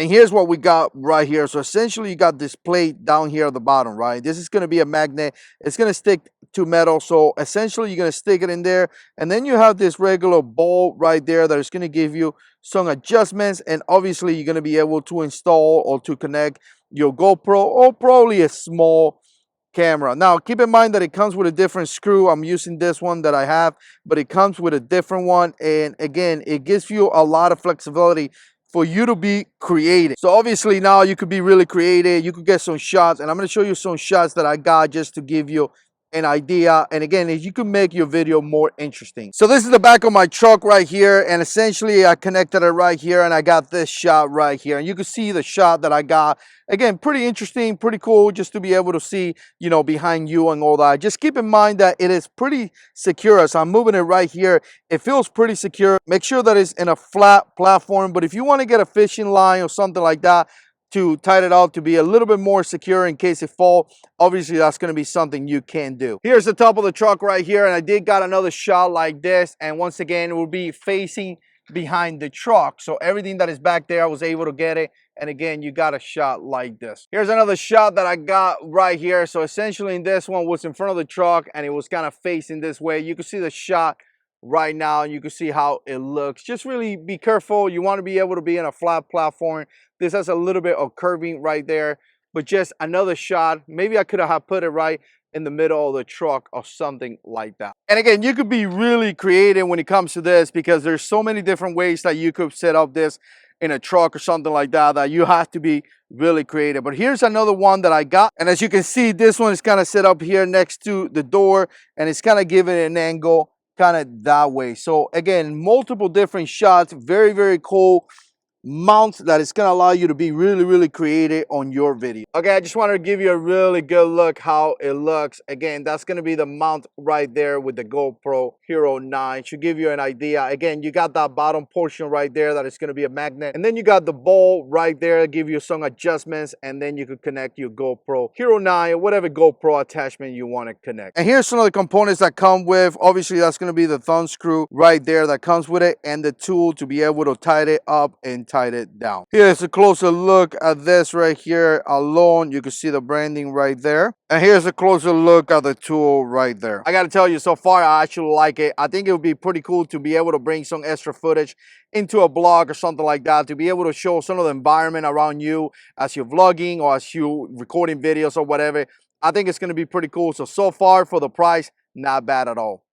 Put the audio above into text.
And here's what we got right here. So essentially you got this plate down here at the bottom, right? This is going to be a magnet. It's going to stick to metal. So essentially you're going to stick it in there. And then you have this regular ball right there that is going to give you some adjustments. And obviously you're going to be able to install or to connect your GoPro or probably a small camera. Now keep in mind that it comes with a different screw. I'm using this one that I have, but it comes with a different one. And again, it gives you a lot of flexibility for you to be creative. So obviously now you could be really creative. You could get some shots, and I'm going to show you some shots that I got just to give you an idea. And again, if you can make your video more interesting. So this is the back of my truck right here, and essentially I connected it right here, and I got this shot right here, and you can see the shot that I got. Again, pretty interesting, pretty cool, just to be able to see, you know, behind you and all that. Just keep in mind that it is pretty secure. As I'm moving it right here, it feels pretty secure. Make sure that it's in a flat platform, but if you want to get a fishing line or something like that to tighten it up to be a little bit more secure in case it fall, obviously that's going to be something you can do. Here's the top of the truck right here, and I did got another shot like this, and once again it will be facing behind the truck, so everything that is back there I was able to get it. And again, you got a shot like this. Here's another shot that I got right here. So essentially in this one was in front of the truck, and it was kind of facing this way. You can see the shot right now, and you can see how it looks. Just really be careful. You want to be able to be in a flat platform. This has a little bit of curving right there, but just another shot. Maybe I could have put it right in the middle of the truck or something like that. And again, you could be really creative when it comes to this, because there's so many different ways that you could set up this in a truck or something like that, that you have to be really creative. But here's another one that I got, and as you can see, this one is kind of set up here next to the door, and it's kind of giving it an angle kind of that way. So again, multiple different shots, very, very cool mount that is going to allow you to be really, really creative on your video. Okay, I just wanted to give you a really good look how it looks. Again, that's going to be the mount right there with the GoPro Hero 9. Should give you an idea. Again, you got that bottom portion right there that is going to be a magnet, and then you got the ball right there, give you some adjustments, and then you could connect your GoPro Hero 9 or whatever GoPro attachment you want to connect. And here's some of the components that come with. Obviously, that's going to be the thumb screw right there that comes with it, and the tool to be able to tighten it up and tighten it down. Here's a closer look at this right here alone. You can see the branding right there. And here's a closer look at the tool right there. I gotta tell you, so far I actually like it. I think it would be pretty cool to be able to bring some extra footage into a blog or something like that, to be able to show some of the environment around you as you're vlogging or as you recording videos or whatever. I think it's gonna be pretty cool. So far for the price, not bad at all.